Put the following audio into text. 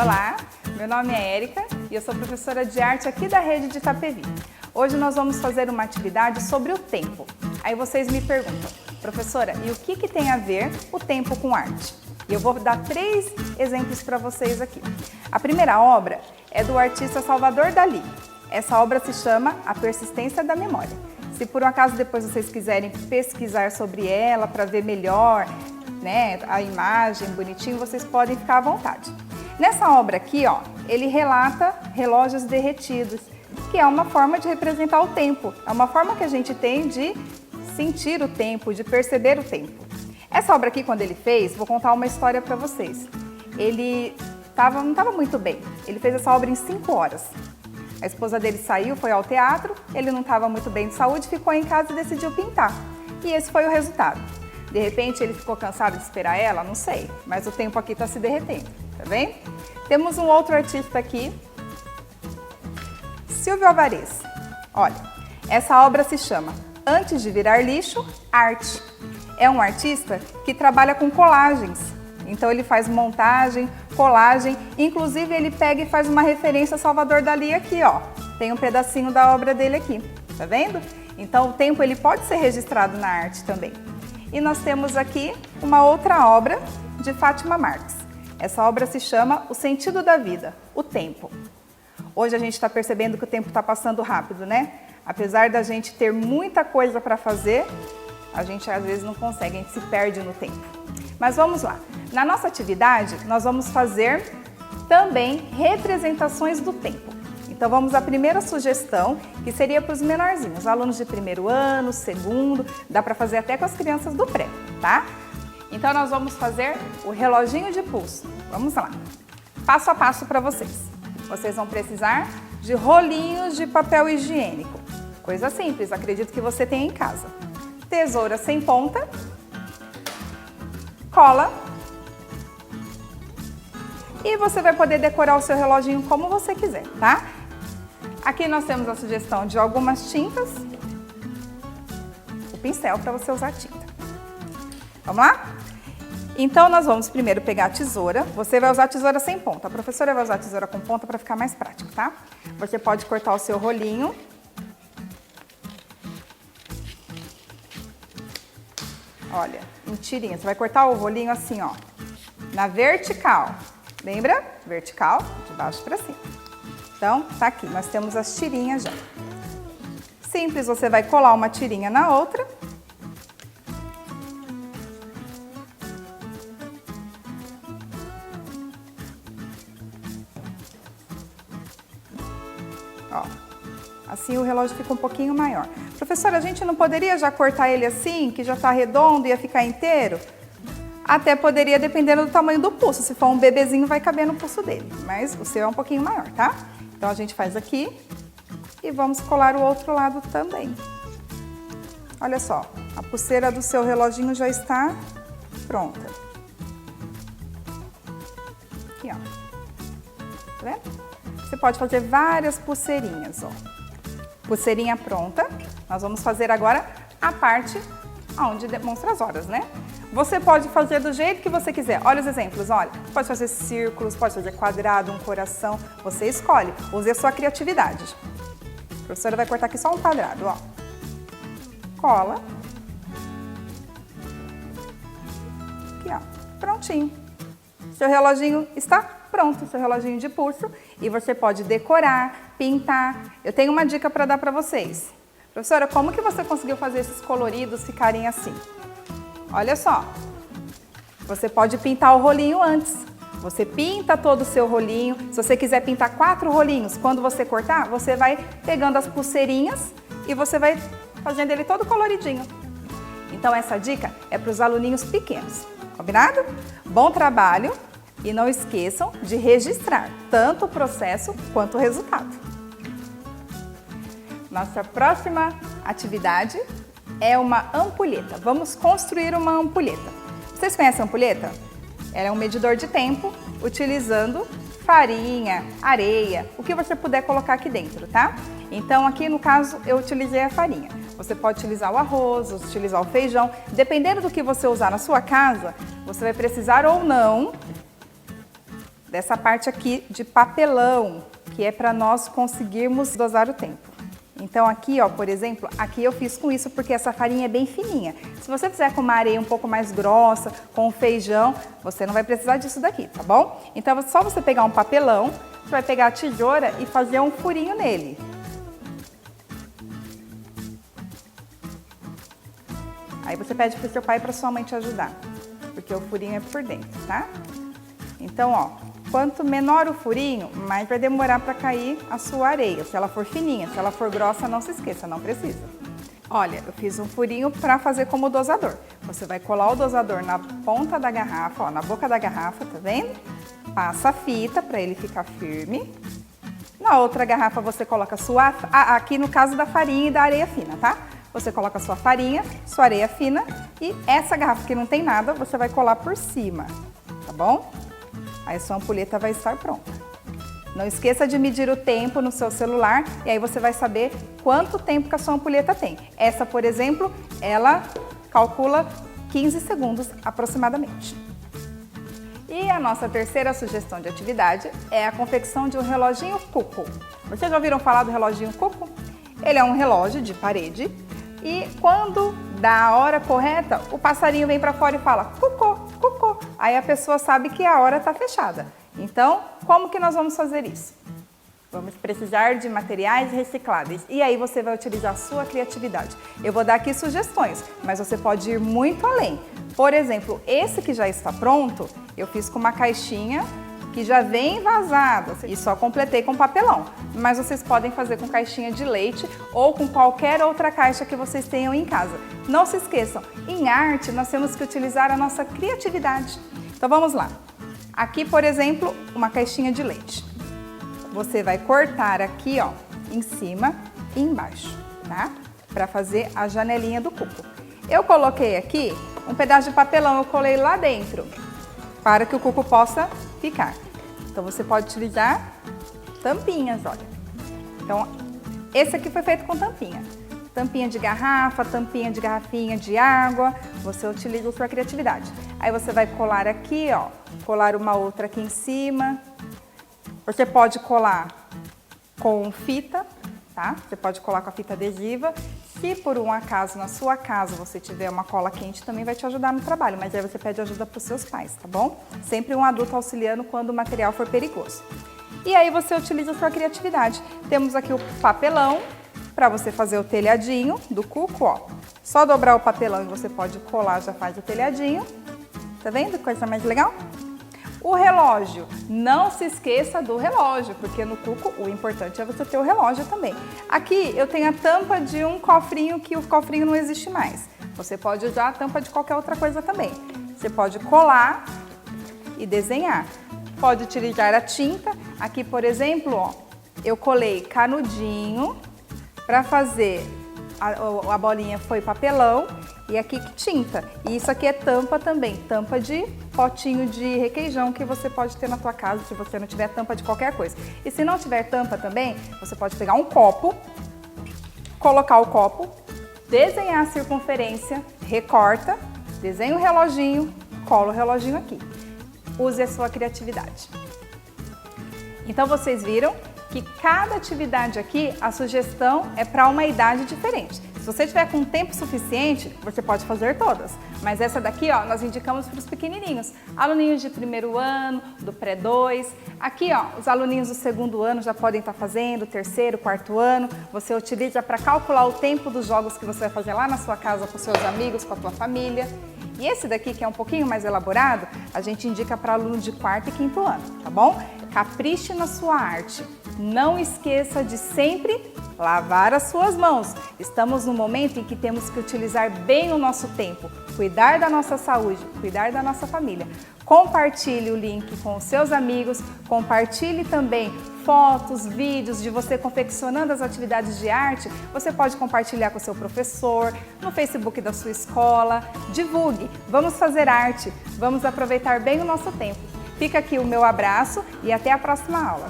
Olá, meu nome é Érica e eu sou professora de arte aqui da rede de Itapevi. Hoje nós vamos fazer uma atividade sobre o tempo. Aí vocês me perguntam, professora, e o que tem a ver o tempo com arte? E eu vou dar 3 exemplos para vocês aqui. A primeira obra é do artista Salvador Dalí. Essa obra se chama A Persistência da Memória. Se por um acaso depois vocês quiserem pesquisar sobre ela para ver melhor, né, a imagem bonitinho, vocês podem ficar à vontade. Nessa obra aqui, ó, ele relata relógios derretidos, que é uma forma de representar o tempo. É uma forma que a gente tem de sentir o tempo, de perceber o tempo. Essa obra aqui, quando ele fez, vou contar uma história para vocês. Ele não estava muito bem. Ele fez essa obra em 5 horas. A esposa dele saiu, foi ao teatro, ele não estava muito bem de saúde, ficou em casa e decidiu pintar. E esse foi o resultado. De repente ele ficou cansado de esperar ela? Não sei, mas o tempo aqui está se derretendo, tá vendo? Temos um outro artista aqui, Silvio Alvarez. Olha, essa obra se chama Antes de Virar Lixo, Arte. É um artista que trabalha com colagens. Então ele faz montagem, colagem, inclusive ele pega e faz uma referência a Salvador Dalí aqui, ó. Tem um pedacinho da obra dele aqui, tá vendo? Então o tempo ele pode ser registrado na arte também. E nós temos aqui uma outra obra de Fátima Marques. Essa obra se chama O Sentido da Vida, o Tempo. Hoje a gente está percebendo que o tempo está passando rápido, né? Apesar da gente ter muita coisa para fazer, a gente às vezes não consegue, a gente se perde no tempo. Mas vamos lá. Na nossa atividade, nós vamos fazer também representações do tempo. Então vamos à primeira sugestão, que seria para os menorzinhos, alunos de 1º ano, 2º, dá para fazer até com as crianças do pré, tá? Então nós vamos fazer o reloginho de pulso. Vamos lá. Passo a passo para vocês. Vocês vão precisar de rolinhos de papel higiênico. Coisa simples, acredito que você tem em casa. Tesoura sem ponta, cola, e você vai poder decorar o seu reloginho como você quiser, tá? Aqui nós temos a sugestão de algumas tintas, o pincel para você usar tinta. Vamos lá? Então nós vamos primeiro pegar a tesoura, você vai usar a tesoura sem ponta, a professora vai usar a tesoura com ponta para ficar mais prático, tá? Você pode cortar o seu rolinho. Olha, em tirinha, você vai cortar o rolinho assim, ó, na vertical. Lembra? Vertical, de baixo para cima. Então, tá aqui, nós temos as tirinhas já. Simples, você vai colar uma tirinha na outra. Ó, assim o relógio fica um pouquinho maior. Professora, a gente não poderia já cortar ele assim, que já tá redondo e ia ficar inteiro? Até poderia, dependendo do tamanho do pulso. Se for um bebezinho, vai caber no pulso dele. Mas o seu é um pouquinho maior, tá? Então a gente faz aqui e vamos colar o outro lado também. Olha só, a pulseira do seu reloginho já está pronta. Aqui, ó. Tá vendo? Você pode fazer várias pulseirinhas, ó. Pulseirinha pronta. Nós vamos fazer agora a parte onde demonstra as horas, né? Você pode fazer do jeito que você quiser. Olha os exemplos, olha. Pode fazer círculos, pode fazer quadrado, um coração. Você escolhe. Use a sua criatividade. A professora vai cortar aqui só um quadrado, ó. Cola. Aqui, ó. Prontinho. Seu reloginho está pronto, seu reloginho de pulso. E você pode decorar, pintar. Eu tenho uma dica para dar para vocês. Professora, como que você conseguiu fazer esses coloridos ficarem assim? Olha só, você pode pintar o rolinho antes. Você pinta todo o seu rolinho. Se você quiser pintar 4 rolinhos, quando você cortar, você vai pegando as pulseirinhas e você vai fazendo ele todo coloridinho. Então essa dica é para os aluninhos pequenos, combinado? Bom trabalho e não esqueçam de registrar tanto o processo quanto o resultado. Nossa próxima atividade é uma ampulheta. Vamos construir uma ampulheta. Vocês conhecem a ampulheta? Ela é um medidor de tempo utilizando farinha, areia, o que você puder colocar aqui dentro, tá? Então aqui no caso eu utilizei a farinha. Você pode utilizar o arroz, utilizar o feijão. Dependendo do que você usar na sua casa, você vai precisar ou não dessa parte aqui de papelão, que é para nós conseguirmos dosar o tempo. Então aqui, ó, por exemplo, aqui eu fiz com isso porque essa farinha é bem fininha. Se você fizer com uma areia um pouco mais grossa, com feijão, você não vai precisar disso daqui, tá bom? Então é só você pegar um papelão, você vai pegar a tesoura e fazer um furinho nele. Aí você pede para o seu pai e para sua mãe te ajudar, porque o furinho é por dentro, tá? Então, ó, quanto menor o furinho, mais vai demorar para cair a sua areia. Se ela for fininha, se ela for grossa, não se esqueça, não precisa. Olha, eu fiz um furinho para fazer como dosador. Você vai colar o dosador na ponta da garrafa, ó, na boca da garrafa, tá vendo? Passa a fita para ele ficar firme. Na outra garrafa você coloca a sua, aqui no caso da farinha e da areia fina, tá? Você coloca a sua farinha, sua areia fina e essa garrafa que não tem nada, você vai colar por cima, tá bom? Aí a sua ampulheta vai estar pronta. Não esqueça de medir o tempo no seu celular e aí você vai saber quanto tempo que a sua ampulheta tem. Essa, por exemplo, ela calcula 15 segundos aproximadamente. E a nossa terceira sugestão de atividade é a confecção de um reloginho cuco. Vocês já ouviram falar do reloginho cuco? Ele é um relógio de parede e quando dá a hora correta, o passarinho vem para fora e fala cucô, cucô. Aí a pessoa sabe que a hora está fechada. Então, como que nós vamos fazer isso? Vamos precisar de materiais recicláveis e aí você vai utilizar a sua criatividade. Eu vou dar aqui sugestões, mas você pode ir muito além. Por exemplo, esse que já está pronto, eu fiz com uma caixinha que já vem vazada e só completei com papelão. Mas vocês podem fazer com caixinha de leite ou com qualquer outra caixa que vocês tenham em casa. Não se esqueçam, em arte nós temos que utilizar a nossa criatividade. Então vamos lá. Aqui, por exemplo, uma caixinha de leite. Você vai cortar aqui, ó, em cima e embaixo, tá? Para fazer a janelinha do cuco. Eu coloquei aqui um pedaço de papelão, eu colei lá dentro, para que o cuco possa ficar. Então você pode utilizar tampinhas, olha. Então, esse aqui foi feito com tampinha. Tampinha de garrafa, tampinha de garrafinha de água, você utiliza a sua criatividade. Aí você vai colar aqui, ó, colar uma outra aqui em cima. Você pode colar com fita, tá? Você pode colar com a fita adesiva. Se por um acaso na sua casa você tiver uma cola quente, também vai te ajudar no trabalho, mas aí você pede ajuda para os seus pais, tá bom? Sempre um adulto auxiliando quando o material for perigoso. E aí você utiliza a sua criatividade. Temos aqui o papelão para você fazer o telhadinho do cuco, ó. Só dobrar o papelão e você pode colar, já faz o telhadinho. Tá vendo? Coisa mais legal? O relógio, não se esqueça do relógio, porque no cuco o importante é você ter o relógio também. Aqui eu tenho a tampa de um cofrinho que o cofrinho não existe mais. Você pode usar a tampa de qualquer outra coisa também. Você pode colar e desenhar. Pode utilizar a tinta. Aqui, por exemplo, ó, eu colei canudinho para fazer a bolinha foi papelão e aqui tinta. E isso aqui é tampa também, tampa de potinho de requeijão que você pode ter na tua casa se você não tiver tampa de qualquer coisa. E se não tiver tampa também, você pode pegar um copo, colocar o copo, desenhar a circunferência, recorta, desenha o reloginho, cola o reloginho aqui. Use a sua criatividade. Então vocês viram que cada atividade aqui, a sugestão é para uma idade diferente. Se você tiver com tempo suficiente, você pode fazer todas. Mas essa daqui, ó, nós indicamos para os pequenininhos. Aluninhos de primeiro ano, do pré-2. Aqui, ó, os aluninhos do segundo ano já podem estar fazendo, terceiro, quarto ano. Você utiliza para calcular o tempo dos jogos que você vai fazer lá na sua casa com seus amigos, com a tua família. E esse daqui, que é um pouquinho mais elaborado, a gente indica para aluno de quarto e quinto ano, tá bom? Capriche na sua arte. Não esqueça de sempre lavar as suas mãos. Estamos num momento em que temos que utilizar bem o nosso tempo, cuidar da nossa saúde, cuidar da nossa família. Compartilhe o link com os seus amigos, compartilhe também fotos, vídeos de você confeccionando as atividades de arte. Você pode compartilhar com o seu professor, no Facebook da sua escola. Divulgue, vamos fazer arte, vamos aproveitar bem o nosso tempo. Fica aqui o meu abraço e até a próxima aula.